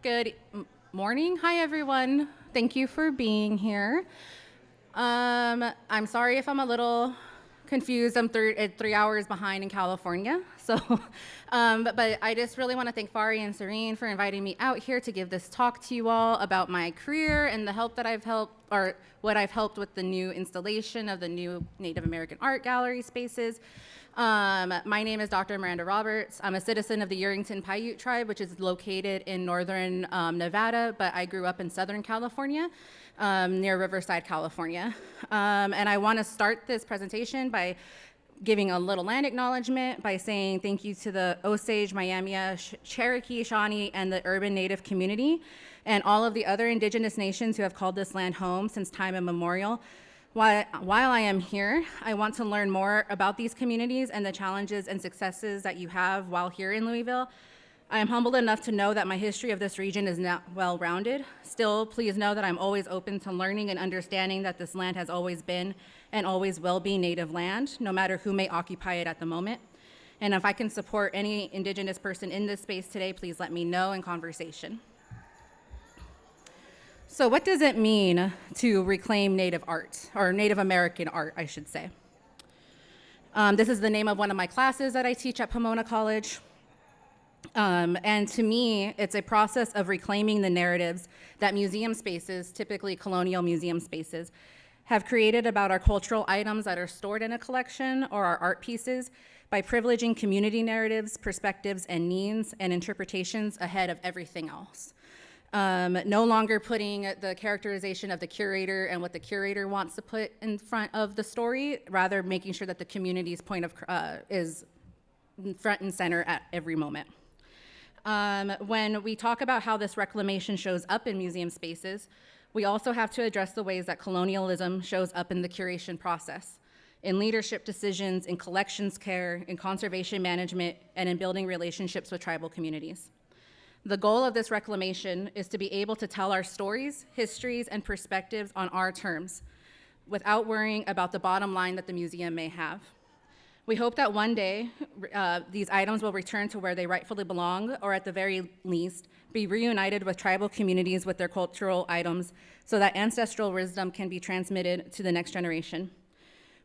Good morning. Hi, everyone. Thank you for being here. I'm sorry if I'm a little confused. I'm 3 hours behind in California. So, but I just really want to thank Fari and Sirene for inviting me out here to give this talk to you all about my career and the help that I've helped, or what I've helped with the new installation of the new Native American art gallery spaces. My name is Dr. Meranda Roberts. I'm a citizen of the Yerington Paiute tribe, which is located in northern Nevada, but I grew up in Southern California, near Riverside, California. And I want to start this presentation by giving a little land acknowledgement by saying thank you to the Osage, Miami, Cherokee, Shawnee, and the urban Native community, and all of the other indigenous nations who have called this land home since time immemorial. While I am here, I want to learn more about these communities and the challenges and successes that you have while here in Louisville. I am humbled enough to know that my history of this region is not well-rounded. Still, please know that I'm always open to learning and understanding that this land has always been and always will be Native land, no matter who may occupy it at the moment. And if I can support any Indigenous person in this space today, please let me know in conversation. So what does it mean to reclaim Native art, or Native American art, I should say? This is the name of one of my classes that I teach at Pomona College. And to me, it's a process of reclaiming the narratives that museum spaces, typically colonial museum spaces, have created about our cultural items that are stored in a collection or our art pieces by privileging community narratives, perspectives, and needs and interpretations ahead of everything else. No longer putting the characterization of the curator and what the curator wants to put in front of the story, rather making sure that the community's point of is front and center at every moment. When we talk about how this reclamation shows up in museum spaces, we also have to address the ways that colonialism shows up in the curation process, in leadership decisions, in collections care, in conservation management, and in building relationships with tribal communities. The goal of this reclamation is to be able to tell our stories, histories, and perspectives on our terms, without worrying about the bottom line that the museum may have. We hope that one day these items will return to where they rightfully belong, or at the very least, be reunited with tribal communities with their cultural items so that ancestral wisdom can be transmitted to the next generation.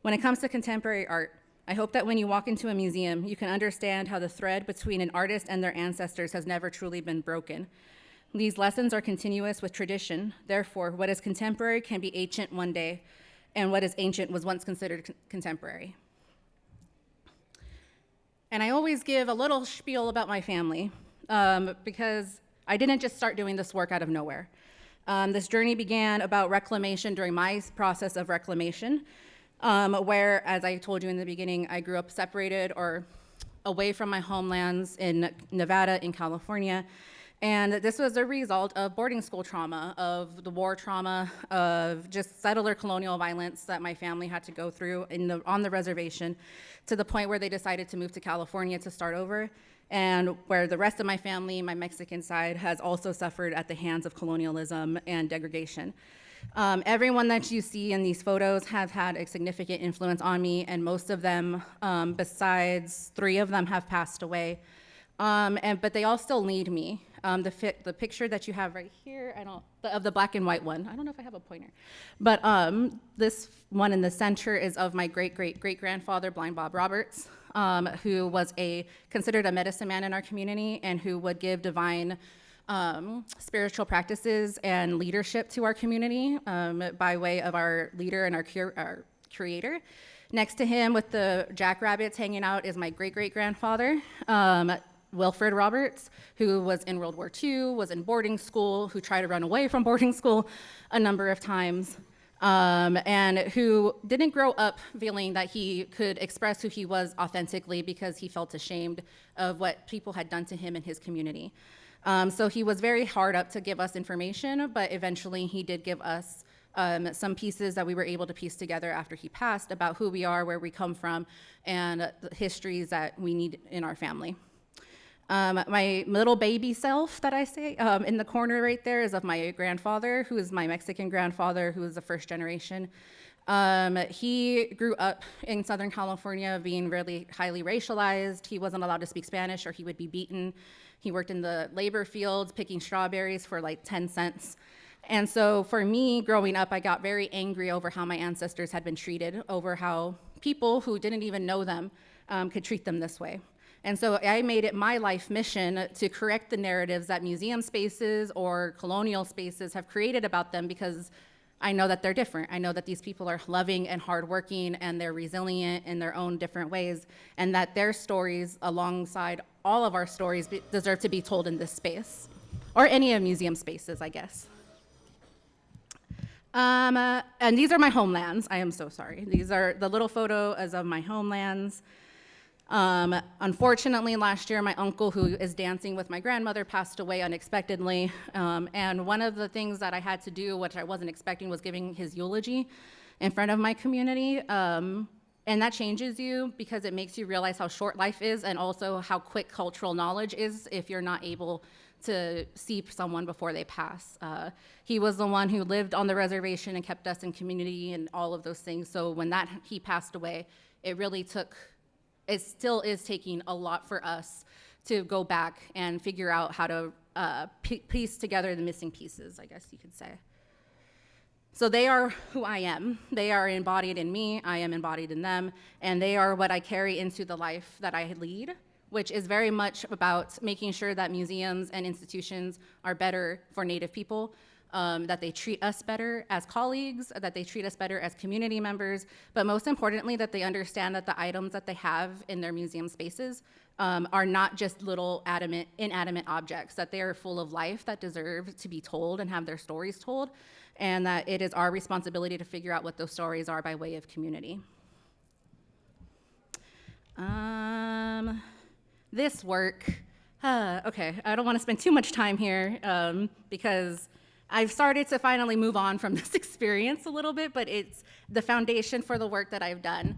When it comes to contemporary art, I hope that when you walk into a museum, you can understand how the thread between an artist and their ancestors has never truly been broken. These lessons are continuous with tradition. Therefore, what is contemporary can be ancient one day, and what is ancient was once considered contemporary. And I always give a little spiel about my family because I didn't just start doing this work out of nowhere. This journey began about reclamation during my process of reclamation, where, as I told you in the beginning, I grew up separated or away from my homelands in Nevada, in California. And this was a result of boarding school trauma, of the war trauma, of just settler colonial violence that my family had to go through on the reservation, to the point where they decided to move to California to start over, and where the rest of my family, my Mexican side, has also suffered at the hands of colonialism and degradation. Everyone that you see in these photos have had a significant influence on me, and most of them, besides 3 of them, have passed away. But they all still lead me. The picture that you have right here, of the black and white one, I don't know if I have a pointer, but this one in the center is of my great-great-great-grandfather, Blind Bob Roberts, who was considered a medicine man in our community, and who would give divine spiritual practices and leadership to our community by way of our leader and our curator. Next to him, with the jackrabbits hanging out, is my great-great-grandfather, Wilfred Roberts, who was in World War II, was in boarding school, who tried to run away from boarding school a number of times, and who didn't grow up feeling that he could express who he was authentically because he felt ashamed of what people had done to him in his community. So he was very hard up to give us information, but eventually he did give us some pieces that we were able to piece together after he passed about who we are, where we come from, and the histories that we need in our family. My little baby self that I say in the corner right there is of my grandfather, who is my Mexican grandfather, who is the first generation. He grew up in Southern California being really highly racialized. He wasn't allowed to speak Spanish or he would be beaten. He worked in the labor fields picking strawberries for like 10 cents. And so for me, growing up, I got very angry over how my ancestors had been treated, over how people who didn't even know them could treat them this way. And so I made it my life mission to correct the narratives that museum spaces or colonial spaces have created about them, because I know that they're different. I know that these people are loving and hardworking, and they're resilient in their own different ways, and that their stories, alongside all of our stories, deserve to be told in this space, or any of museum spaces, I guess. And these are my homelands. I am so sorry. These are the little photo as of my homelands. Unfortunately, last year, my uncle, who is dancing with my grandmother, passed away unexpectedly. And one of the things that I had to do, which I wasn't expecting, was giving his eulogy in front of my community. And that changes you, because it makes you realize how short life is, and also how quick cultural knowledge is if you're not able to see someone before they pass. He was the one who lived on the reservation and kept us in community and all of those things. So when he passed away, it still is taking a lot for us to go back and figure out how to piece together the missing pieces, I guess you could say. So they are who I am. They are embodied in me, I am embodied in them, and they are what I carry into the life that I lead, which is very much about making sure that museums and institutions are better for Native people, that they treat us better as colleagues, that they treat us better as community members, but most importantly, that they understand that the items that they have in their museum spaces are not just little inanimate objects, that they are full of life that deserve to be told and have their stories told, and that it is our responsibility to figure out what those stories are by way of community. This work, okay, I don't want to spend too much time here because I've started to finally move on from this experience a little bit, but it's the foundation for the work that I've done.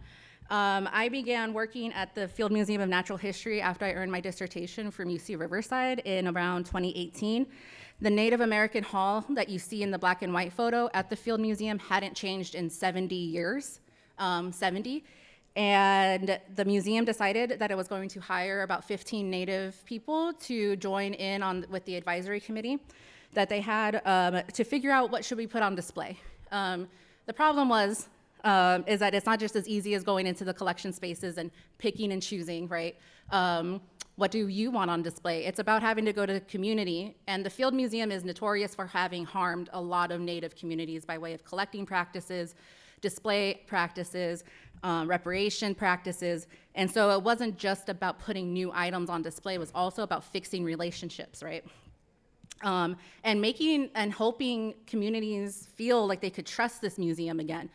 I began working at the Field Museum of Natural History after I earned my dissertation from UC Riverside in around 2018. The Native American Hall that you see in the black and white photo at the Field Museum hadn't changed in 70 years, 70. And the museum decided that it was going to hire about 15 Native people to join in with the advisory committee that they had to figure out what should we put on display. The problem is that it's not just as easy as going into the collection spaces and picking and choosing, right? What do you want on display? It's about having to go to the community, and the Field Museum is notorious for having harmed a lot of Native communities by way of collecting practices, display practices, reparation practices, and so it wasn't just about putting new items on display, it was also about fixing relationships, right? And making and hoping communities feel like they could trust this museum again.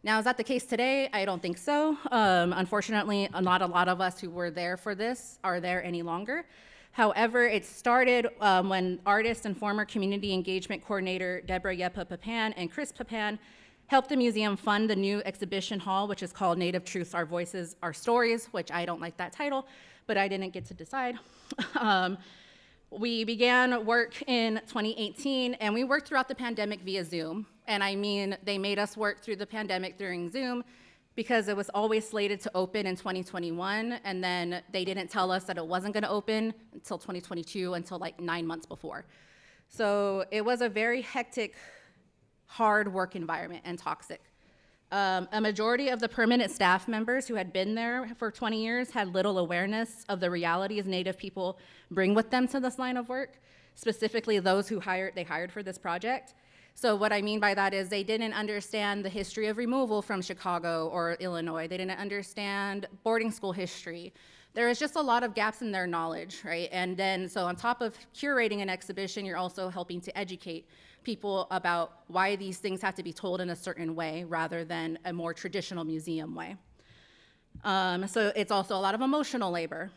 Now, is that the case today? I don't think so. Unfortunately, not a lot of us who were there for this are there any longer. However, it started when artist and former community engagement coordinator Deborah Yepa Papan and Chris Papan helped the museum fund the new exhibition hall, which is called Native Truths, Our Voices, Our Stories, which I don't like that title, but I didn't get to decide. We began work in 2018, and we worked throughout the pandemic via Zoom. And I mean, they made us work through the pandemic during Zoom because it was always slated to open in 2021, and then they didn't tell us that it wasn't gonna open until 2022, until like 9 months before. So it was a very hectic, hard work environment and toxic. A majority of the permanent staff members who had been there for 20 years had little awareness of the realities Native people bring with them to this line of work, specifically those who they hired for this project. So what I mean by that is they didn't understand the history of removal from Chicago or Illinois. They didn't understand boarding school history. There was just a lot of gaps in their knowledge, right? And then, so on top of curating an exhibition, you're also helping to educate people about why these things have to be told in a certain way rather than a more traditional museum way. So it's also a lot of emotional labor.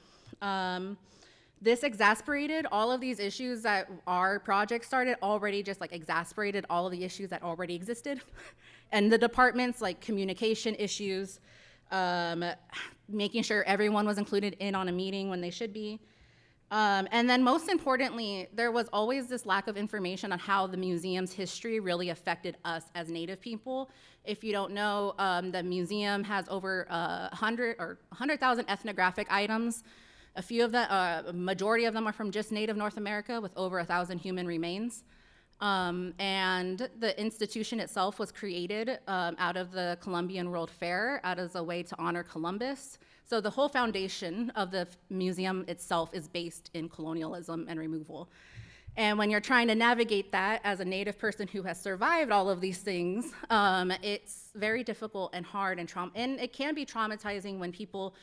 This exasperated all of these issues that our project started already, just like exasperated all of the issues that already existed. And the departments, like communication issues, making sure everyone was included in on a meeting when they should be. And then most importantly, there was always this lack of information on how the museum's history really affected us as Native people. If you don't know, the museum has over 100,000 ethnographic items. A few of the, majority of them are from just Native North America with over 1,000 human remains. And the institution itself was created out of the Columbian World Fair as a way to honor Columbus. So the whole foundation of the museum itself is based in colonialism and removal. And when you're trying to navigate that as a Native person who has survived all of these things, it's very difficult and hard and it can be traumatizing when people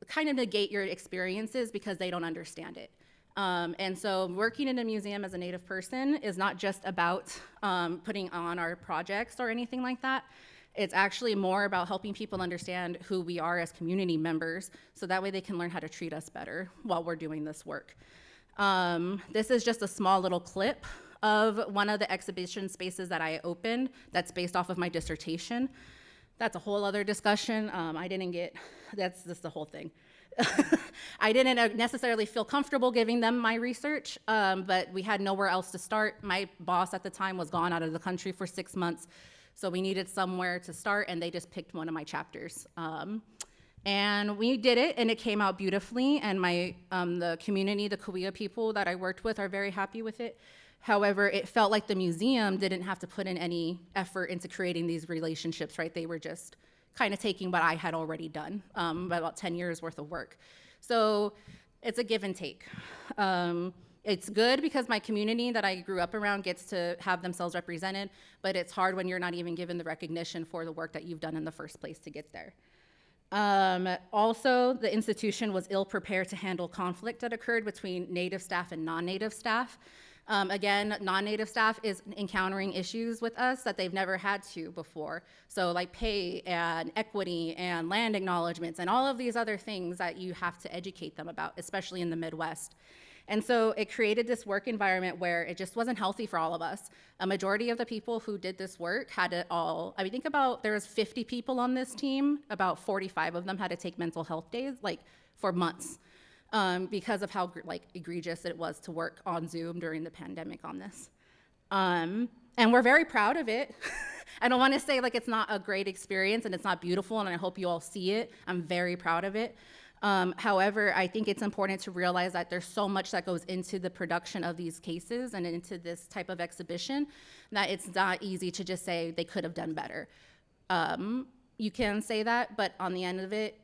kind of negate your experiences because they don't understand it. And so working in a museum as a Native person is not just about putting on our projects or anything like that. It's actually more about helping people understand who we are as community members, so that way they can learn how to treat us better while we're doing this work. This is just a small little clip of one of the exhibition spaces that I opened that's based off of my dissertation. That's a whole other discussion. That's just the whole thing. I didn't necessarily feel comfortable giving them my research, but we had nowhere else to start. My boss at the time was gone out of the country for 6 months, so we needed somewhere to start, and they just picked one of my chapters. And we did it, and it came out beautifully, and the community, the Kauai people that I worked with are very happy with it. However, it felt like the museum didn't have to put in any effort into creating these relationships, right? They were just kind of taking what I had already done, about 10 years worth of work. So it's a give and take. It's good because my community that I grew up around gets to have themselves represented, but it's hard when you're not even given the recognition for the work that you've done in the first place to get there. Also, the institution was ill prepared to handle conflict that occurred between Native staff and non-Native staff. Again, non-Native staff is encountering issues with us that they've never had to before. So like pay and equity and land acknowledgements and all of these other things that you have to educate them about, especially in the Midwest. And so it created this work environment where it just wasn't healthy for all of us. A majority of the people who did this work had it all, I mean, think about, there was 50 people on this team, about 45 of them had to take mental health days, like for months. Because of how egregious it was to work on Zoom during the pandemic on this. And we're very proud of it. I don't want to say like it's not a great experience and it's not beautiful, and I hope you all see it. I'm very proud of it. However, I think it's important to realize that there's so much that goes into the production of these cases and into this type of exhibition that it's not easy to just say they could have done better. You can say that, but on the end of it,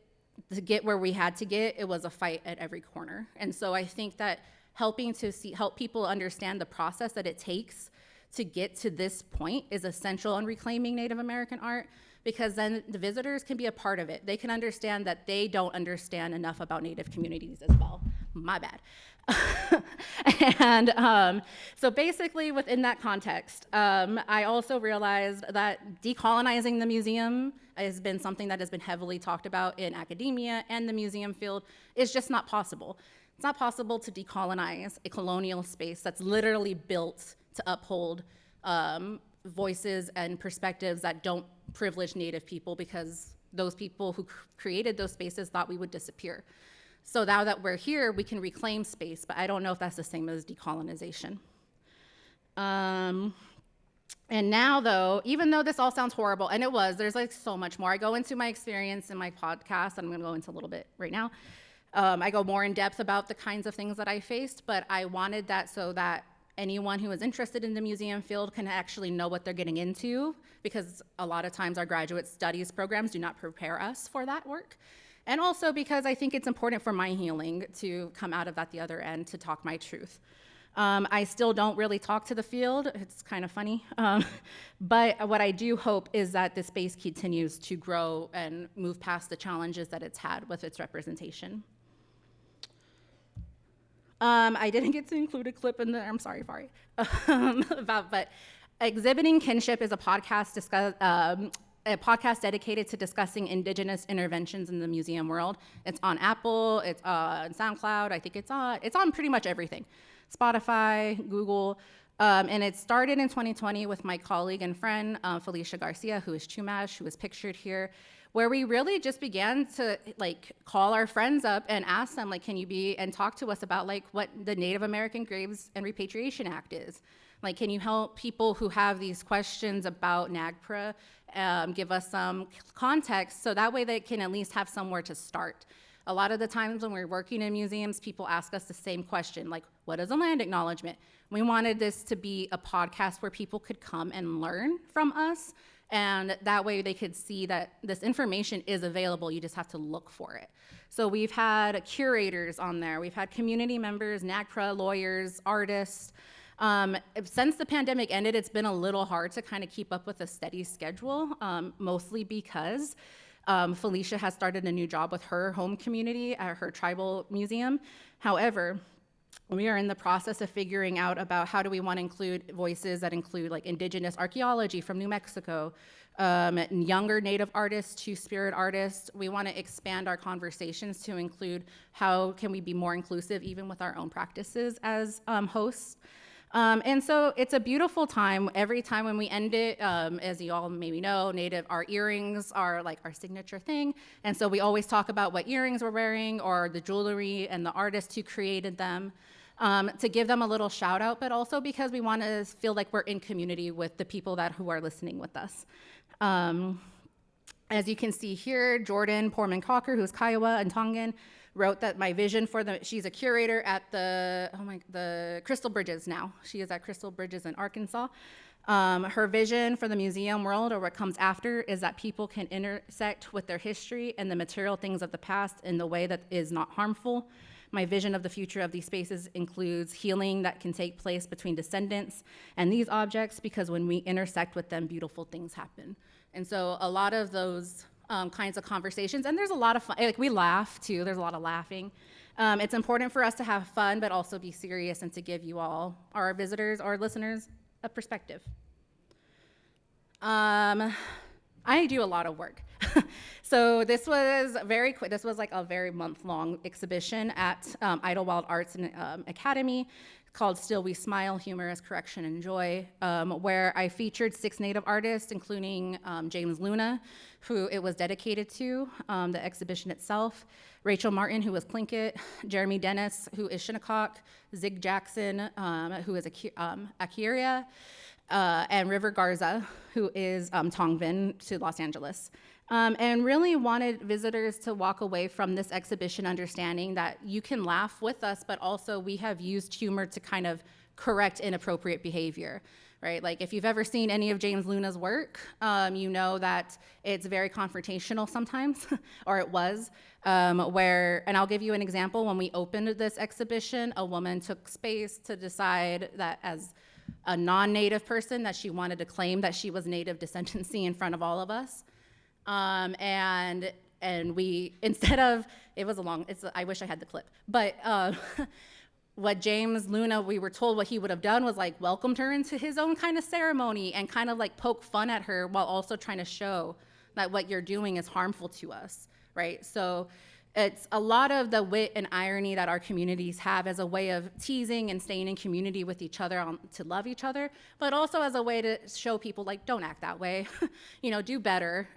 to get where we had to get, it was a fight at every corner. And so I think that help people understand the process that it takes to get to this point is essential in reclaiming Native American art, because then the visitors can be a part of it. They can understand that they don't understand enough about Native communities as well. My bad. And so basically within that context, I also realized that decolonizing the museum has been something that has been heavily talked about in academia and the museum field. Is just not possible. It's not possible to decolonize a colonial space that's literally built to uphold voices and perspectives that don't privilege Native people, because those people who created those spaces thought we would disappear. So now that we're here, we can reclaim space, but I don't know if that's the same as decolonization. And now though, even though this all sounds horrible, and it was, there's like so much more. I go into my experience in my podcast, and I'm gonna go into a little bit right now. I go more in depth about the kinds of things that I faced, but I wanted that so that anyone who is interested in the museum field can actually know what they're getting into, because a lot of times our graduate studies programs do not prepare us for that work. And also because I think it's important for my healing to come out of that the other end, to talk my truth. I still don't really talk to the field. It's kind of funny. But what I do hope is that the space continues to grow and move past the challenges that it's had with its representation. I didn't get to include a clip in there. I'm sorry, Fari. But Exhibiting Kinship is a podcast dedicated to discussing Indigenous interventions in the museum world. It's on Apple, it's on SoundCloud, I think it's on pretty much everything. Spotify, Google, and it started in 2020 with my colleague and friend, Felicia Garcia, who is Chumash, who is pictured here, where we really just began to call our friends up and ask them, can you be and talk to us about what the Native American Graves and Repatriation Act is? Can you help people who have these questions about NAGPRA give us some context so that way they can at least have somewhere to start. A lot of the times when we're working in museums, people ask us the same question, like, what is a land acknowledgement? We wanted this to be a podcast where people could come and learn from us, and that way they could see that this information is available, you just have to look for it. So we've had curators on there, we've had community members, NAGPRA, lawyers, artists. Since the pandemic ended, it's been a little hard to kind of keep up with a steady schedule, mostly because Felicia has started a new job with her home community at her tribal museum. However, we are in the process of figuring out about how do we want to include voices that include like indigenous archaeology from New Mexico, younger Native artists, Two-Spirit artists. We want to expand our conversations to include how can we be more inclusive even with our own practices as hosts. And so it's a beautiful time. Every time when we end it, as you all maybe know, our earrings are like our signature thing. And so we always talk about what earrings we're wearing or the jewelry and the artist who created them, to give them a little shout out, but also because we want to feel like we're in community with the people who are listening with us. As you can see here, Jordan Porman-Cocker, who's Kiowa and Tongan, wrote that my vision she's a curator at the Crystal Bridges now. She is at Crystal Bridges in Arkansas. Her vision for the museum world, or what comes after, is that people can intersect with their history and the material things of the past in the way that is not harmful. My vision of the future of these spaces includes healing that can take place between descendants and these objects, because when we intersect with them, beautiful things happen. And so a lot of those kinds of conversations, and there's a lot of fun, like we laugh too, there's a lot of laughing. It's important for us to have fun, but also be serious and to give you all, our visitors, our listeners, a perspective. I do a lot of work. So this was very quick. This was like a very month-long exhibition at Idlewild Arts and Academy called Still We Smile, Humorous Correction and Joy, where I featured 6 Native artists, including James Luna, who it was dedicated to, the exhibition itself, Rachel Martin, who was Tlingit, Jeremy Dennis, who is Shinnecock, Zig Jackson, who is Akiria, and River Garza, who is Tongvan to Los Angeles. And really wanted visitors to walk away from this exhibition understanding that you can laugh with us, but also we have used humor to kind of correct inappropriate behavior, right? Like if you've ever seen any of James Luna's work, you know that it's very confrontational sometimes, or it was, and I'll give you an example. When we opened this exhibition, a woman took space to decide that as a non-Native person that she wanted to claim that she was Native descendancy in front of all of us. And we, instead of, I wish I had the clip, but what James Luna, we were told what he would have done was like welcomed her into his own kind of ceremony and kind of like poke fun at her while also trying to show that what you're doing is harmful to us, right? So it's a lot of the wit and irony that our communities have as a way of teasing and staying in community with each other to love each other, but also as a way to show people like, don't act that way, do better.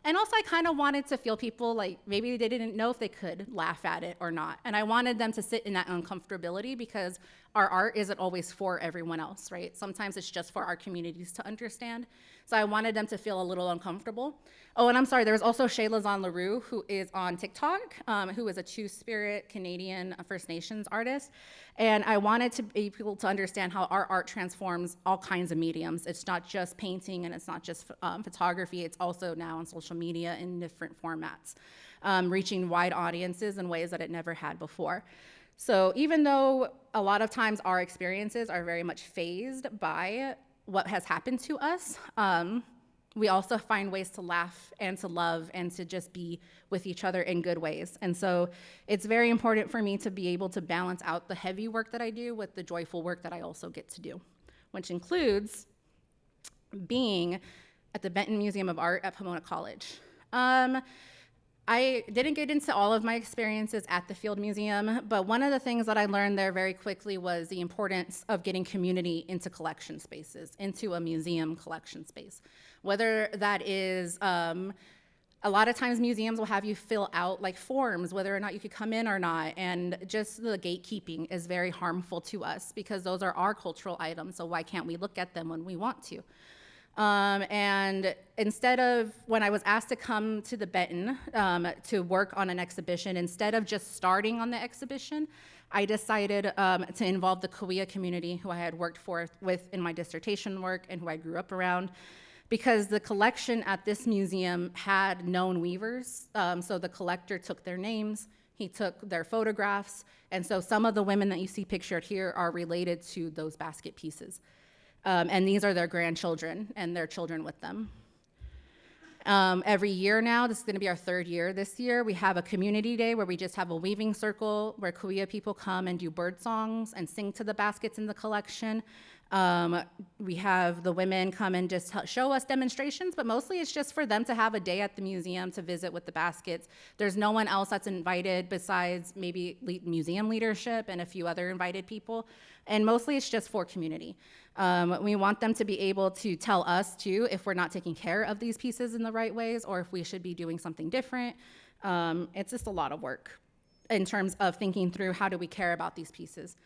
And also I kind of wanted to feel people like maybe they didn't know if they could laugh at it or not. And I wanted them to sit in that uncomfortability because our art isn't always for everyone else, right? Sometimes it's just for our communities to understand. So I wanted them to feel a little uncomfortable. Oh, and I'm sorry, there was also Shayla Zahn LaRue, who is on TikTok, who is a Two-Spirit Canadian First Nations artist. And I wanted to be people to understand how our art transforms all kinds of mediums. It's not just painting and it's not just photography, it's also now on social media in different formats, reaching wide audiences in ways that it never had before. So even though a lot of times our experiences are very much phased by what has happened to us, we also find ways to laugh and to love and to just be with each other in good ways. And so it's very important for me to be able to balance out the heavy work that I do with the joyful work that I also get to do, which includes being at the Benton Museum of Art at Pomona College. I didn't get into all of my experiences at the Field Museum, but one of the things that I learned there very quickly was the importance of getting community into collection spaces, into a museum collection space. Whether that is, a lot of times museums will have you fill out like forms, whether or not you could come in or not, and just the gatekeeping is very harmful to us because those are our cultural items, so why can't we look at them when we want to? And instead of, when I was asked to come to the Benton to work on an exhibition, instead of just starting on the exhibition, I decided to involve the Kauai community who I had worked with in my dissertation work and who I grew up around, because the collection at this museum had known weavers. So the collector took their names, he took their photographs, and so some of the women that you see pictured here are related to those basket pieces. And these are their grandchildren and their children with them. Every year now, this is gonna be our 3rd year this year, we have a community day where we just have a weaving circle where Kauai people come and do bird songs and sing to the baskets in the collection. We have the women come and just show us demonstrations, but mostly it's just for them to have a day at the museum to visit with the baskets. There's no one else that's invited besides maybe museum leadership and a few other invited people. And mostly it's just for community. We want them to be able to tell us too if we're not taking care of these pieces in the right ways or if we should be doing something different. It's just a lot of work in terms of thinking through how do we care about these pieces.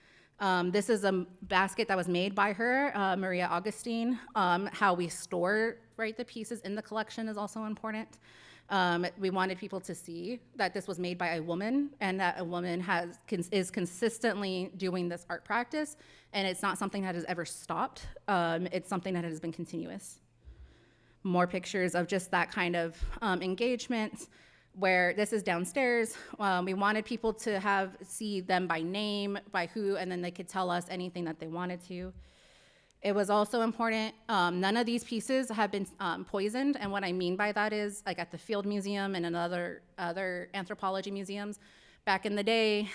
This is a basket that was made by her, Maria Augustine. How we store, right, the pieces in the collection is also important. We wanted people to see that this was made by a woman and that a woman is consistently doing this art practice, and it's not something that has ever stopped. It's something that has been continuous. More pictures of just that kind of engagement, where this is downstairs. We wanted people to see them by name, by who, and then they could tell us anything that they wanted to. It was also important, none of these pieces have been poisoned, and what I mean by that is, like at the Field Museum and in other anthropology museums, back in the day,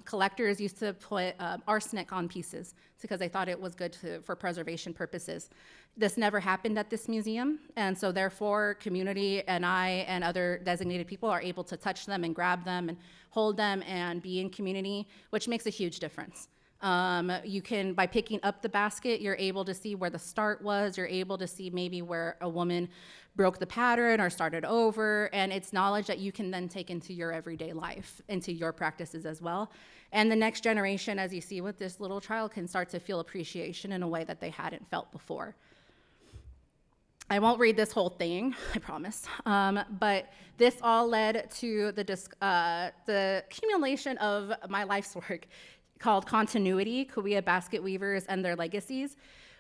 collectors used to put arsenic on pieces because they thought it was good for preservation purposes. This never happened at this museum, and so therefore community and I and other designated people are able to touch them and grab them and hold them and be in community, which makes a huge difference. You can, by picking up the basket, you're able to see where the start was, you're able to see maybe where a woman broke the pattern or started over, and it's knowledge that you can then take into your everyday life, into your practices as well. And the next generation, as you see with this little child, can start to feel appreciation in a way that they hadn't felt before. I won't read this whole thing, I promise, but this all led to the accumulation of my life's work called Continuity, Kauai Basket Weavers and Their Legacies.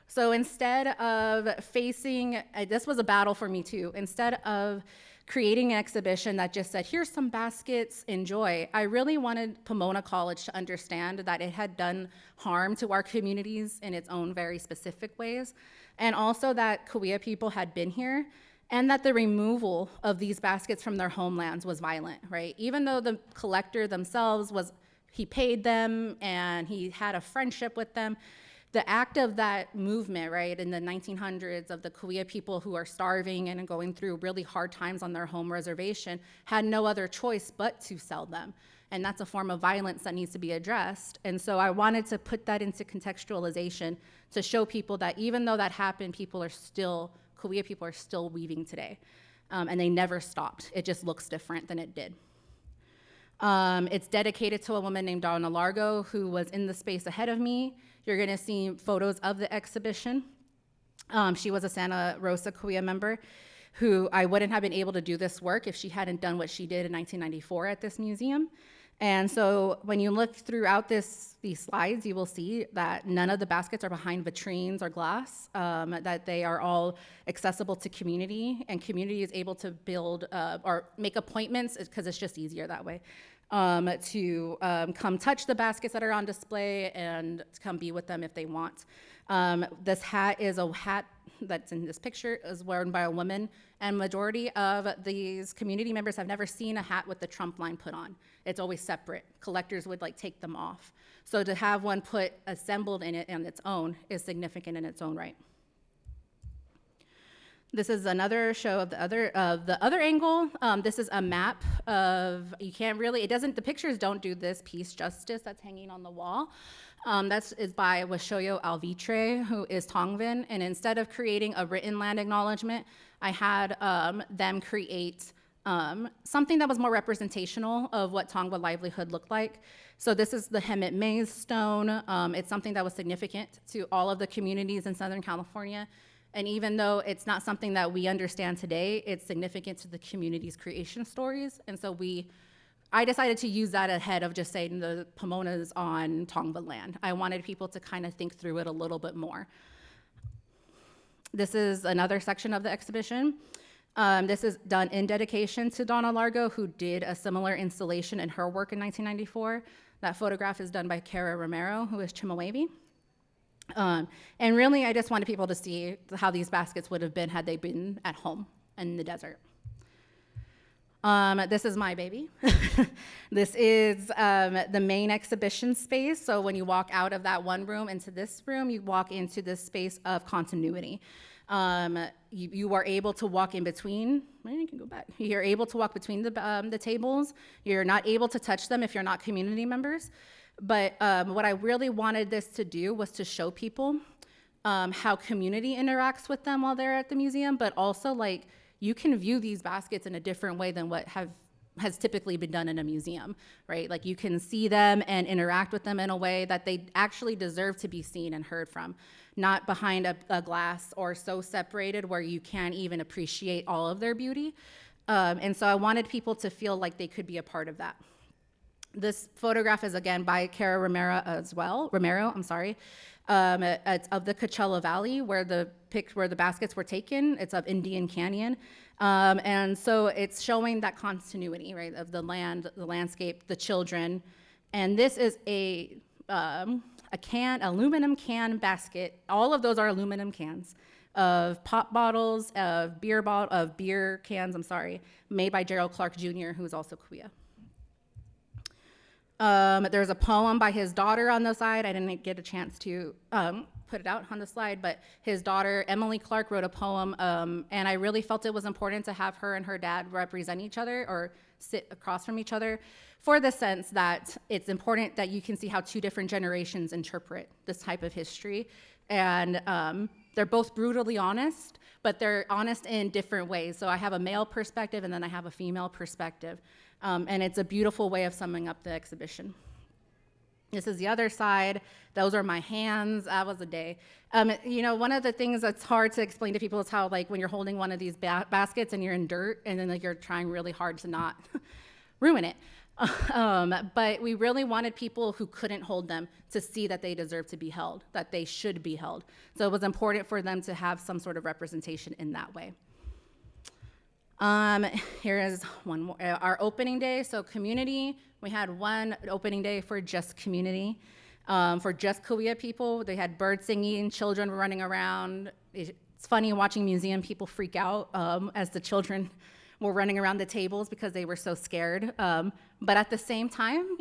So instead of this was a battle for me too, instead of creating an exhibition that just said, here's some baskets, enjoy, I really wanted Pomona College to understand that it had done harm to our communities in its own very specific ways, and also that Kauai people had been here, and that the removal of these baskets from their homelands was violent, right? Even though the collector themselves he paid them and he had a friendship with them, the act of that movement, right, in the 1900s of the Kauai people who are starving and going through really hard times on their home reservation had no other choice but to sell them. And that's a form of violence that needs to be addressed. And so I wanted to put that into contextualization to show people that even though that happened, Kauai people are still weaving today. And they never stopped. It just looks different than it did. It's dedicated to a woman named Donna Largo, who was in the space ahead of me. You're gonna see photos of the exhibition. She was a Santa Rosa Kauai member who I wouldn't have been able to do this work if she hadn't done what she did in 1994 at this museum. And so when you look throughout these slides, you will see that none of the baskets are behind vitrines or glass, that they are all accessible to community, and community is able to build or make appointments, because it's just easier that way, to come touch the baskets that are on display and to come be with them if they want. This hat is a hat that's in this picture, is worn by a woman, and majority of these community members have never seen a hat with the Trump line put on. It's always separate. Collectors would take them off. So to have one assembled in it on its own is significant in its own right. This is another show of the other angle. This is a map of, the pictures don't do this piece justice that's hanging on the wall. That is by Washoyo Alvitre, who is Tongvan, and instead of creating a written land acknowledgement, I had them create something that was more representational of what Tongva livelihood looked like. So this is the Hemet Maze stone. It's something that was significant to all of the communities in Southern California. And even though it's not something that we understand today, it's significant to the community's creation stories. And so I decided to use that ahead of just saying the Pomona's on Tongva land. I wanted people to kind of think through it a little bit more. This is another section of the exhibition. This is done in dedication to Donna Largo, who did a similar installation in her work in 1994. That photograph is done by Cara Romero, who is Chemehuevi. And really, I just wanted people to see how these baskets would have been had they been at home in the desert. This is my baby. This is the main exhibition space. So when you walk out of that one room into this room, you walk into this space of continuity. You are able to walk in between. You can go back. You're able to walk between the tables. You're not able to touch them if you're not community members. But what I really wanted this to do was to show people how community interacts with them while they're at the museum, but also like you can view these baskets in a different way than what has typically been done in a museum, right? Like you can see them and interact with them in a way that they actually deserve to be seen and heard from, not behind a glass or so separated where you can't even appreciate all of their beauty. And so I wanted people to feel like they could be a part of that. This photograph is again by Cara Romero as well. It's of the Coachella Valley where the baskets were taken. It's of Indian Canyon. And so it's showing that continuity, right, of the land, the landscape, the children. And this is a aluminum can basket. All of those are aluminum cans of pop bottles, of beer cans, made by Gerald Clark Jr., who's also Kuya. There's a poem by his daughter on the side. I didn't get a chance to put it out on the slide, but his daughter, Emily Clark, wrote a poem, and I really felt it was important to have her and her dad represent each other or sit across from each other for the sense that it's important that you can see how two different generations interpret this type of history. And they're both brutally honest, but they're honest in different ways. So I have a male perspective and then I have a female perspective. And it's a beautiful way of summing up the exhibition. This is the other side. Those are my hands. That was a day. One of the things that's hard to explain to people is how, like, when you're holding one of these baskets and you're in dirt, and then like you're trying really hard to not ruin it. But we really wanted people who couldn't hold them to see that they deserve to be held, that they should be held. So it was important for them to have some sort of representation in that way. Here is one more, our opening day. So community, we had one opening day for just community, for just Kuya people. They had bird singing, children were running around. It's funny watching museum people freak out as the children were running around the tables because they were so scared. But at the same time,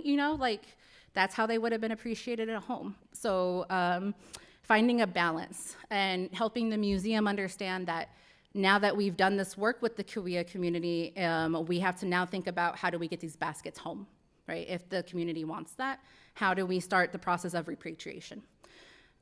that's how they would have been appreciated at home. So finding a balance and helping the museum understand that now that we've done this work with the Kuya community, we have to now think about how do we get these baskets home, right? If the community wants that, how do we start the process of repatriation?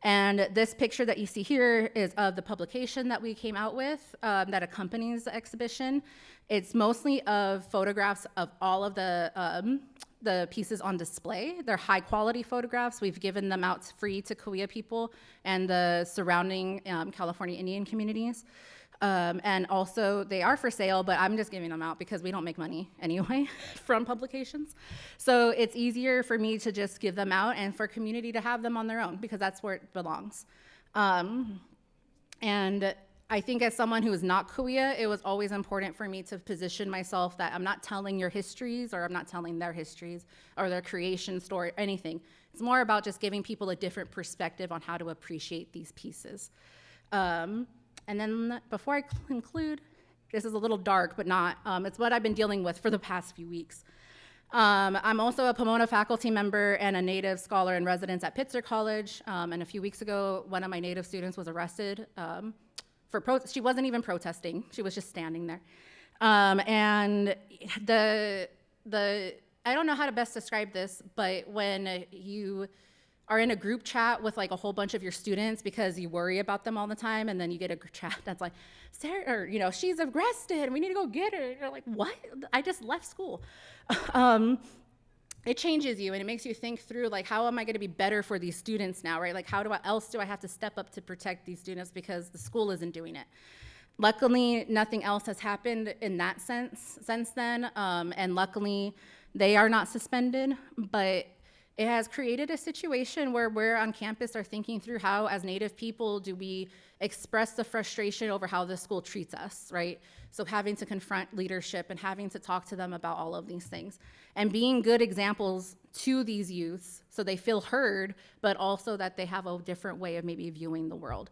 And this picture that you see here is of the publication that we came out with that accompanies the exhibition. It's mostly of photographs of all of the pieces on display. They're high quality photographs. We've given them out free to Kuya people and the surrounding California Indian communities. And also they are for sale, but I'm just giving them out because we don't make money anyway from publications. So it's easier for me to just give them out and for community to have them on their own because that's where it belongs. And I think as someone who is not Kuya, it was always important for me to position myself that I'm not telling your histories or I'm not telling their histories or their creation story, anything. It's more about just giving people a different perspective on how to appreciate these pieces. And then before I conclude, this is a little dark, but not, it's what I've been dealing with for the past few weeks. I'm also a Pomona faculty member and a Native scholar in residence at Pitzer College. And a few weeks ago, one of my Native students was arrested she wasn't even protesting, she was just standing there. And I don't know how to best describe this, but when you are in a group chat with like a whole bunch of your students because you worry about them all the time, and then you get a chat that's like, Sarah, or, she's arrested, we need to go get her. You're like, what? I just left school. it changes you and it makes you think through, like, how am I going to be better for these students now, right? Like, how else do I have to step up to protect these students because the school isn't doing it? Luckily, nothing else has happened in that sense since then, and luckily, they are not suspended, but it has created a situation where we're on campus are thinking through how, as Native people, do we express the frustration over how the school treats us, right? So having to confront leadership and having to talk to them about all of these things and being good examples to these youths so they feel heard, but also that they have a different way of maybe viewing the world.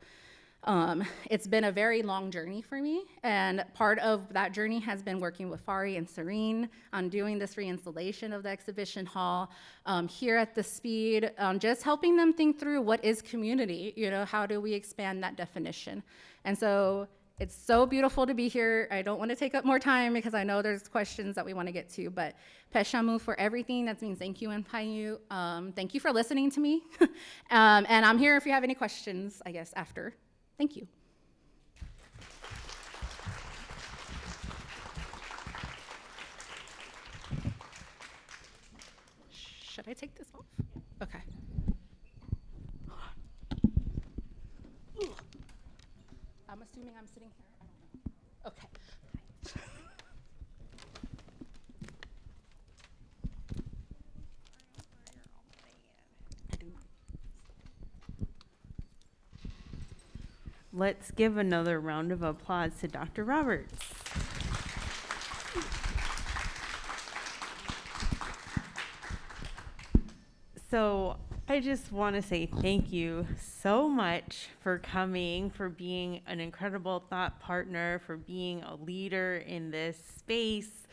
It's been a very long journey for me, and part of that journey has been working with Fari and Sirene on doing this reinstallation of the exhibition hall here at the Speed, just helping them think through what is community, how do we expand that definition? And so it's so beautiful to be here. I don't want to take up more time because I know there's questions that we want to get to, but Peshamu for everything. That means thank you in Paiute. Thank you for listening to me. And I'm here if you have any questions, I guess, after. Thank you. Should I take this off? Okay. I'm assuming I'm sitting here. I don't know. Okay. Let's give another round of applause to Dr. Roberts. So I just want to say thank you so much for coming, for being an incredible thought partner, for being a leader in this space.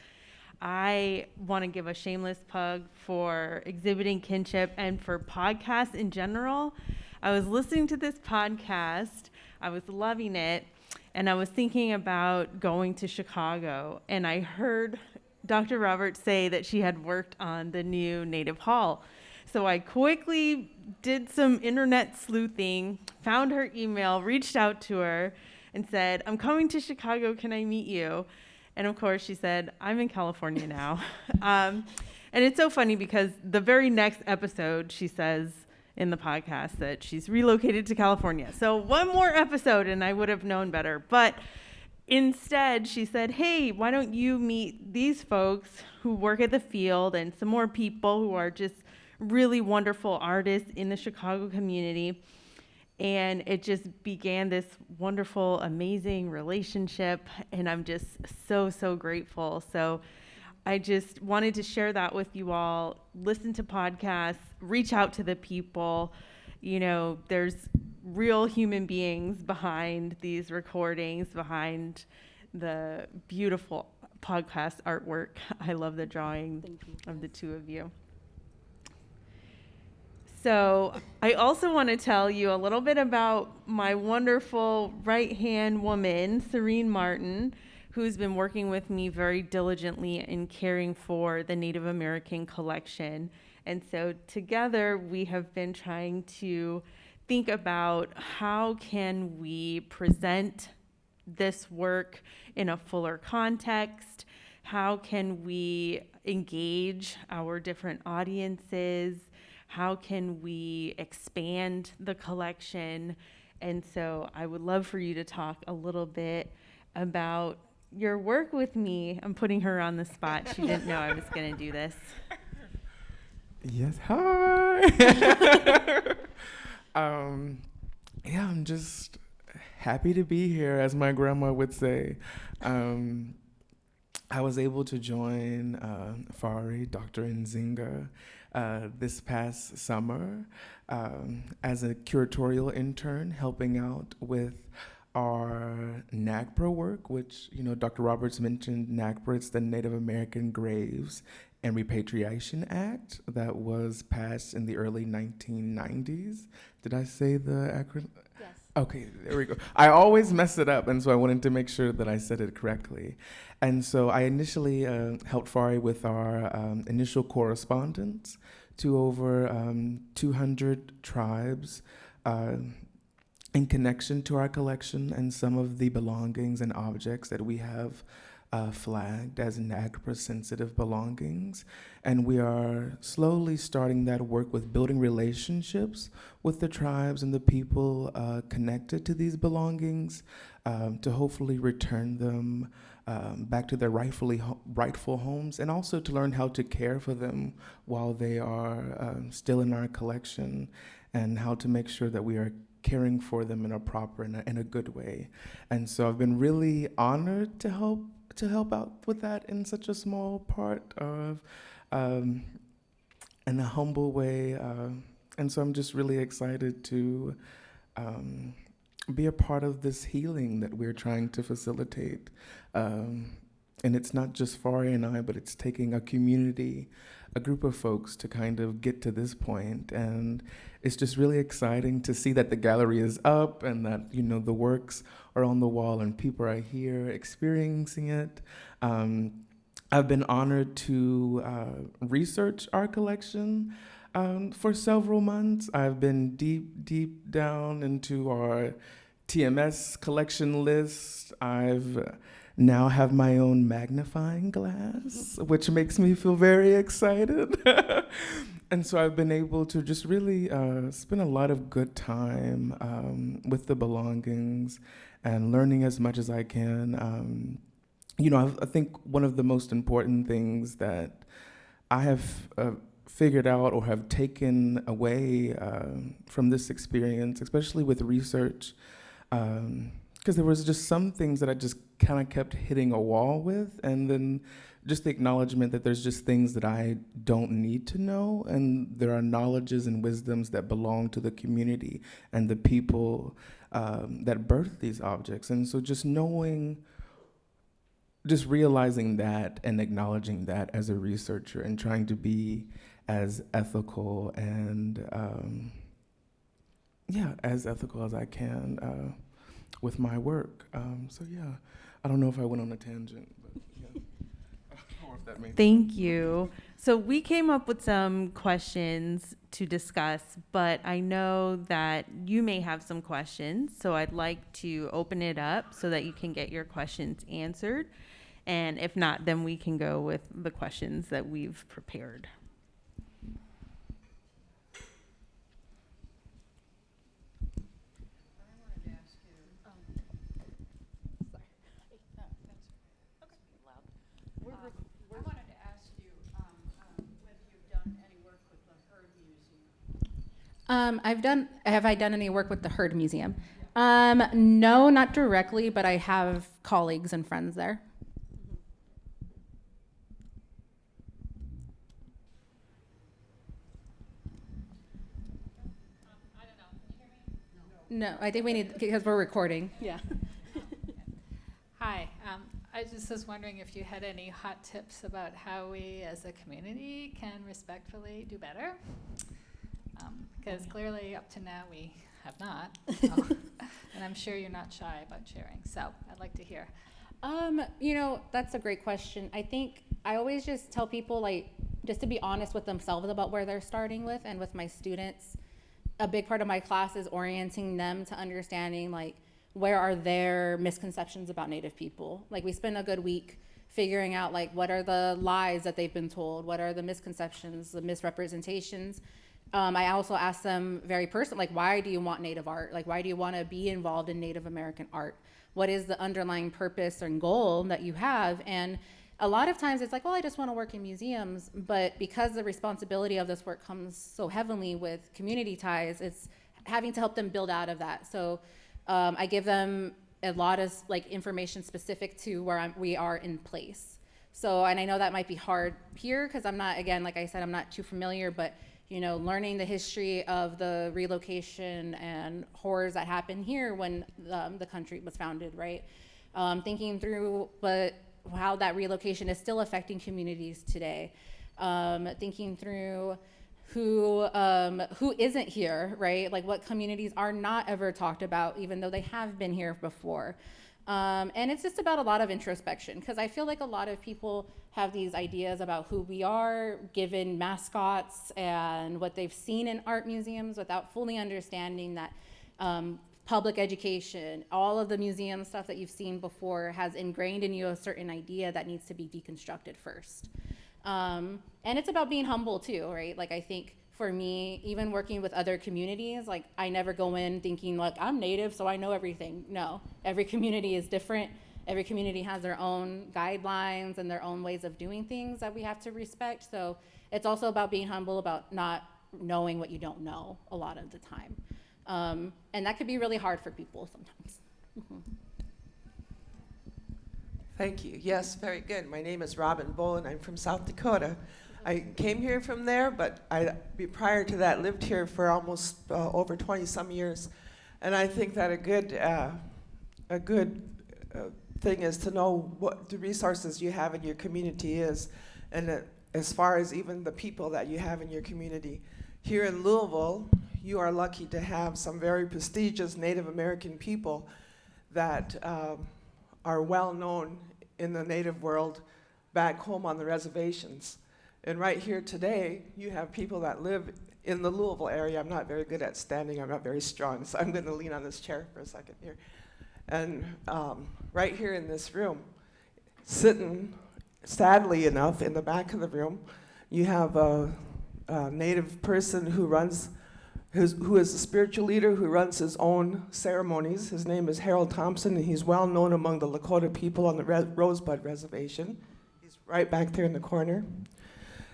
I want to give a shameless plug for Exhibiting Kinship and for podcasts in general. I was listening to this podcast, I was loving it, and I was thinking about going to Chicago, and I heard Dr. Roberts say that she had worked on the new Native Hall. So I quickly did some internet sleuthing, found her email, reached out to her, and said, I'm coming to Chicago, can I meet you? And of course, she said, I'm in California now. And it's so funny because the very next episode, she says in the podcast that she's relocated to California. So one more episode and I would have known better. But instead, she said, hey, why don't you meet these folks who work at the field and some more people who are just really wonderful artists in the Chicago community. And it just began this wonderful, amazing relationship. And I'm just so, so grateful. So I just wanted to share that with you all. Listen to podcasts, reach out to the people. There's real human beings behind these recordings, behind the beautiful podcast artwork. I love the drawing of the two of you. So I also want to tell you a little bit about my wonderful right-hand woman, Sirene Martin, who's been working with me very diligently in caring for the Native American collection. And so together we have been trying to think about how can we present this work in a fuller context? How can we engage our different audiences? How can we expand the collection? And so I would love for you to talk a little bit about your work with me. I'm putting her on the spot. She didn't know I was going to do this. Yes, hi. I'm just happy to be here, as my grandma would say. I was able to join Fari, Dr. Nzinga, this past summer as a curatorial intern, helping out with our NAGPRA work, which, Dr. Roberts mentioned NAGPRA. It's the Native American Graves and Repatriation Act that was passed in the early 1990s. Did I say the acronym? Yes. Okay, there we go. I always mess it up, and so I wanted to make sure that I said it correctly. And so I initially helped Fari with our initial correspondence to over 200 tribes in connection to our collection and some of the belongings and objects that we have flagged as NAGPRA-sensitive belongings. And we are slowly starting that work with building relationships with the tribes and the people connected to these belongings to hopefully return them back to their rightful homes, and also to learn how to care for them while they are still in our collection, and how to make sure that we are caring for them in a proper and a good way. And so I've been really honored to help out with that in such a small part of, in a humble way. And so I'm just really excited to be a part of this healing that we're trying to facilitate. And it's not just Fari and I, but it's taking a community, a group of folks to kind of get to this point. And it's just really exciting to see that the gallery is up and that, you know, the works are on the wall and people are here experiencing it. I've been honored to research our collection for several months. I've been deep down into our TMS collection list. I've now have my own magnifying glass, which makes me feel very excited. And so I've been able to just really spend a lot of good time with the belongings and learning as much as I can. You know, I think one of the most important things that I have figured out or have taken away from this experience, especially with research, because there was just some things that I just kind of kept hitting a wall with, and then just the acknowledgement that there's just things that I don't need to know, and there are knowledges and wisdoms that belong to the community and the people that birth these objects. And so just realizing that and acknowledging that as a researcher and trying to be as ethical and as ethical as I can with my work. So yeah, I don't know if I went on a tangent, but yeah. Or if that made Thank you. So we came up with some questions to discuss, but I know that you may have some questions, so I'd like to open it up so that you can get your questions answered. And if not, then we can go with the questions that we've prepared. I wanted to ask you whether you've done any work with the Herd Museum. Have I done any work with the Herd Museum? No, not directly, but I have colleagues and friends there. I don't know. Can you hear me? No, I think we need, because we're recording. Yeah. Hi. I just was wondering if you had any hot tips about how we as a community can respectfully do better. Because clearly up to now we have not. So, and I'm sure you're not shy about sharing. So I'd like to hear. You know, that's a great question. I think I always just tell people, like, just to be honest with themselves about where they're starting with. And with my students, a big part of my class is orienting them to understanding, like, where are their misconceptions about Native people? Like, we spend a good week figuring out, like, what are the lies that they've been told? What are the misconceptions, the misrepresentations? I also ask them very personally, like, why do you want Native art? Like, why do you want to be involved in Native American art? What is the underlying purpose and goal that you have? And a lot of times it's like, well, I just want to work in museums. But because the responsibility of this work comes so heavily with community ties, it's having to help them build out of that. So I give them a lot of, like, information specific to where we are in place. So, and I know that might be hard here because I'm not, again, like I said, I'm not too familiar, but, you know, learning the history of the relocation and horrors that happened here when the country was founded, right? Thinking through how that relocation is still affecting communities today. Thinking through who isn't here, right? Like, what communities are not ever talked about, even though they have been here before. And it's just about a lot of introspection, because I feel like a lot of people have these ideas about who we are, given mascots and what they've seen in art museums, without fully understanding that public education, all of the museum stuff that you've seen before has ingrained in you a certain idea that needs to be deconstructed first. And it's about being humble too, right? Like I think for me, even working with other communities, like I never go in thinking like I'm native, so I know everything. No, every community is different. Every community has their own guidelines and their own ways of doing things that we have to respect. So it's also about being humble about not knowing what you don't know a lot of the time. And that could be really hard for people sometimes. Thank you. Yes, very good. My name is Robin Bowen. I'm from South Dakota. I came here from there, but prior to that lived here for almost over 20 some years. And I think that a good thing is to know what the resources you have in your community is, and as far as even the people that you have in your community. Here in Louisville, you are lucky to have some very prestigious Native American people that are well known in the Native world back home on the reservations. And right here today, you have people that live in the Louisville area. I'm not very good at standing, I'm not very strong, so I'm gonna lean on this chair for a second here. And right here in this room, sitting, sadly enough, in the back of the room, you have a Native person who is a spiritual leader who runs his own ceremonies. His name is Harold Thompson, and he's well known among the Lakota people on the Rosebud Reservation. He's right back there in the corner.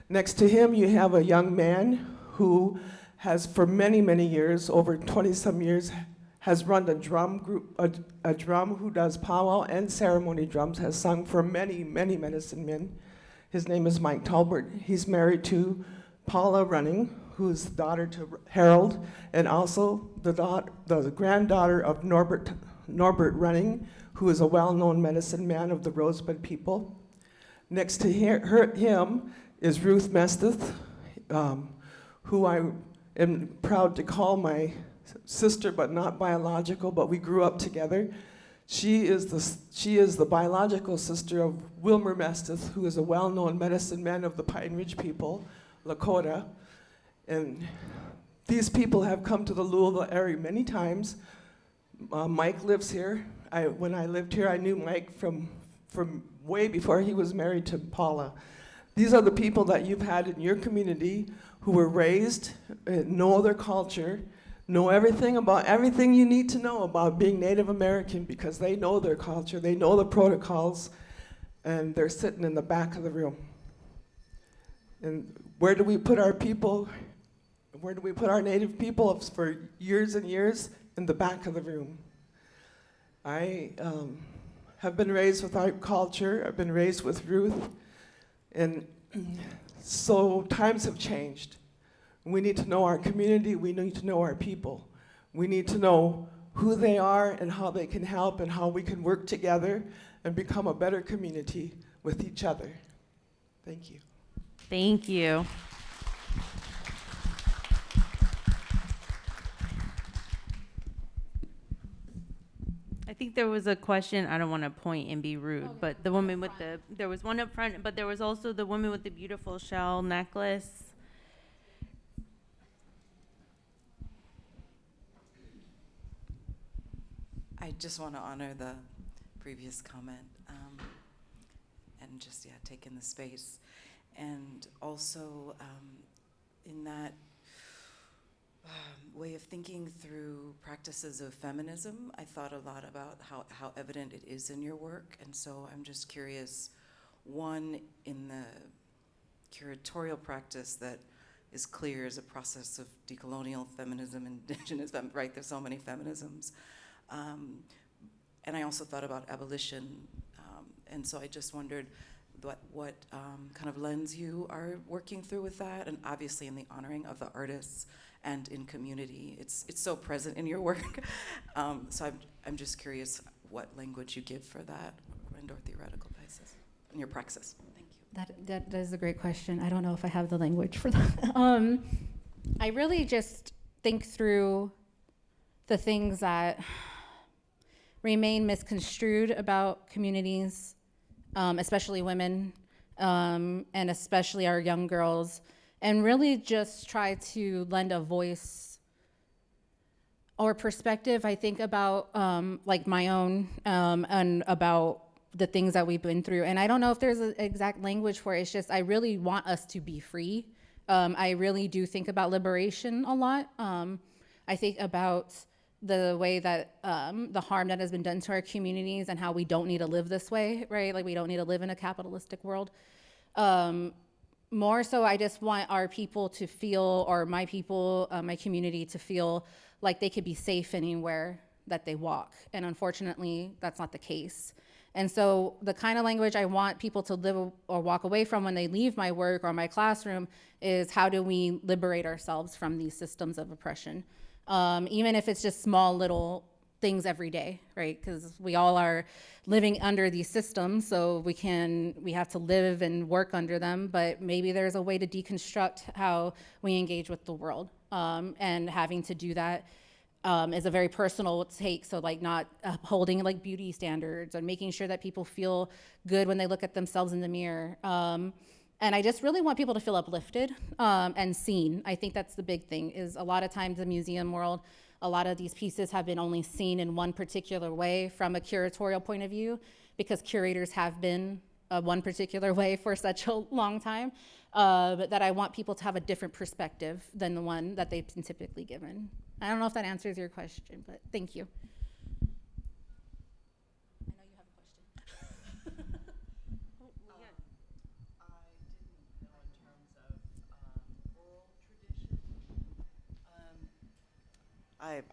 Next to him, you have a young man who has, for many, many years, over 20-some years, has run a drum group, a drum who does powwow and ceremony drums, has sung for many, many medicine men. His name is Mike Talbert. He's married to Paula Running, who is daughter to Harold, and also the granddaughter of Norbert Running, who is a well-known medicine man of the Rosebud people. Next to him is Ruth Mesteth, who I am proud to call my sister, but not biological, but we grew up together. She is the biological sister of Wilmer Mesteth, who is a well-known medicine man of the Pine Ridge people, Lakota. And these people have come to the Louisville area many times. Mike lives here. When I lived here, I knew Mike from way before he was married to Paula. These are the people that you've had in your community who were raised, know their culture, know everything you need to know about being Native American, because they know their culture, they know the protocols, and they're sitting in the back of the room. And where do we put our people? Where do we put our Native people for years and years? In the back of the room. I have been raised with our culture. I've been raised with Ruth. And so times have changed. We need to know our community. We need to know our people. We need to know who they are and how they can help and how we can work together and become a better community with each other. Thank you. Thank you. I think there was a question, I don't want to point and be rude, Okay. but the woman with there was one up front, but there was also the woman with the beautiful shell necklace. I just want to honor the previous comment and just, take in the space. And also in that way of thinking through practices of feminism, I thought a lot about how evident it is in your work. And so I'm just curious, one, in the curatorial practice that is clear as a process of decolonial feminism, indigenous, right? There's so many feminisms. And I also thought about abolition. And so I just wondered what kind of lens you are working through with that, and obviously in the honoring of the artists and in community. It's so present in your work. So I'm just curious what language you give for that and or theoretical basis in your praxis. Thank you. That is a great question. I don't know if I have the language for that. I really just think through the things that remain misconstrued about communities, especially women, and especially our young girls, and really just try to lend a voice or perspective, I think about like my own and about the things that we've been through. And I don't know if there's an exact language for it. It's just I really want us to be free. I really do think about liberation a lot. I think about the way that the harm that has been done to our communities and how we don't need to live this way, right? Like we don't need to live in a capitalistic world. More so, I just want our people to feel, or my people, my community to feel like they could be safe anywhere that they walk. And unfortunately, that's not the case. And so the kind of language I want people to live or walk away from when they leave my work or my classroom is how do we liberate ourselves from these systems of oppression? Even if it's just small little things every day, right? Because we all are living under these systems, so we have to live and work under them, but maybe there's a way to deconstruct how we engage with the world. And having to do that is a very personal take, so like not upholding like beauty standards and making sure that people feel good when they look at themselves in the mirror. And I just really want people to feel uplifted and seen. I think that's the big thing, is a lot of times in the museum world, a lot of these pieces have been only seen in one particular way from a curatorial point of view, because curators have been one particular way for such a long time, but that I want people to have a different perspective than the one that they've been typically given. I don't know if that answers your question, but thank you. I know you have a question.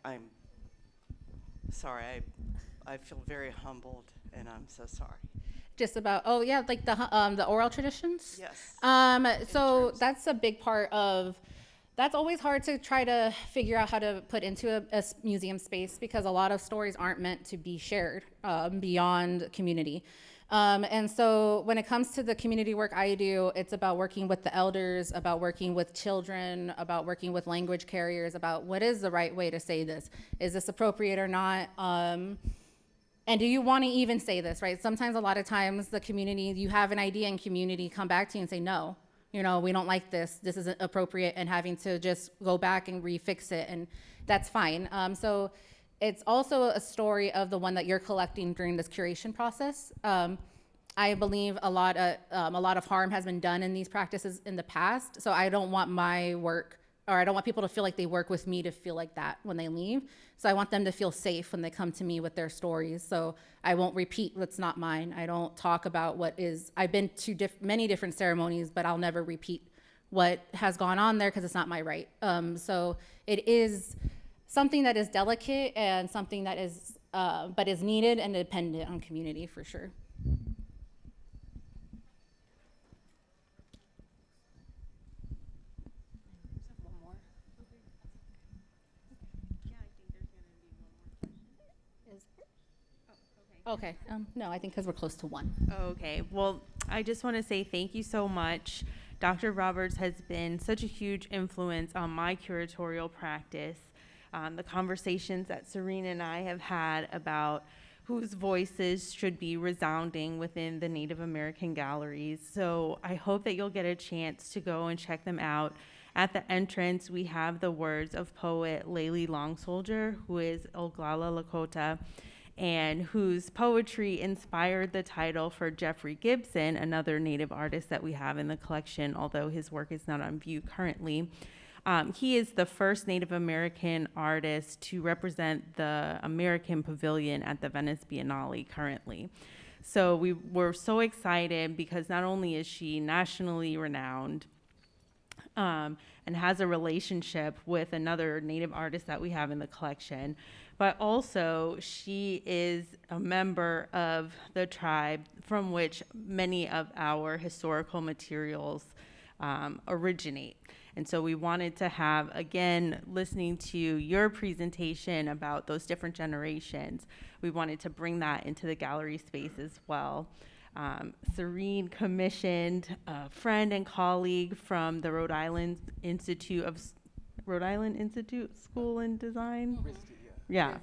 I'm sorry. I feel very humbled, and I'm so sorry. Just about, oh yeah, like the oral traditions? Yes. So that's a big part of, that's always hard to try to figure out how to put into a museum space, because a lot of stories aren't meant to be shared beyond community. And so when it comes to the community work I do, it's about working with the elders, about working with children, about working with language carriers, about what is the right way to say this? Is this appropriate or not? And do you want to even say this, right? Sometimes, a lot of times, the community, you have an idea and community come back to you and say, no, we don't like this. This isn't appropriate, and having to just go back and refix it, and that's fine. So it's also a story of the one that you're collecting during this curation process. I believe a lot of harm has been done in these practices in the past, so I don't want my work, or I don't want people to feel like they work with me to feel like that when they leave. So I want them to feel safe when they come to me with their stories. So I won't repeat what's not mine. I don't talk about what is, I've been to many different ceremonies, but I'll never repeat what has gone on there because it's not my right. So it is something that is delicate and something that is, but is needed and dependent on community for sure. Okay, no, I think because we're close to one. Okay, well, I just want to say thank you so much. Dr. Roberts has been such a huge influence on my curatorial practice. The conversations that Sirene and I have had about whose voices should be resounding within the Native American galleries. So I hope that you'll get a chance to go and check them out. At the entrance, we have the words of poet Layli Long Soldier, who is Oglala Lakota, and whose poetry inspired the title for Jeffrey Gibson, another Native artist that we have in the collection, although his work is not on view currently. He is the first Native American artist to represent the American Pavilion at the Venice Biennale currently. So we were so excited because not only is she nationally renowned, and has a relationship with another Native artist that we have in the collection, but also she is a member of the tribe from which many of our historical materials originate. And so we wanted to have, again, listening to your presentation about those different generations, we wanted to bring that into the gallery space as well. Sirene commissioned a friend and colleague from the Rhode Island Institute School and Design. Yeah.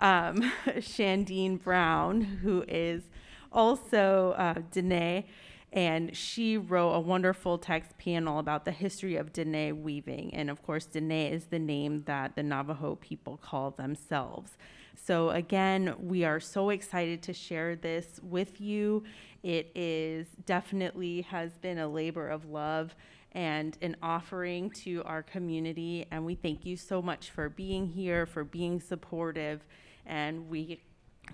Shandine Brown, who is also Danae, And she wrote a wonderful text panel about the history of Dene weaving. And of course, Dene is the name that the Navajo people call themselves. So again, we are so excited to share this with you. It is definitely has been a labor of love and an offering to our community. And we thank you so much for being here, for being supportive, and we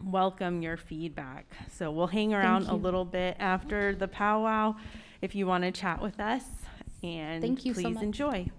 welcome your feedback. So we'll hang around a little bit after the powwow if you want to chat with us. And Thank you so please much. enjoy.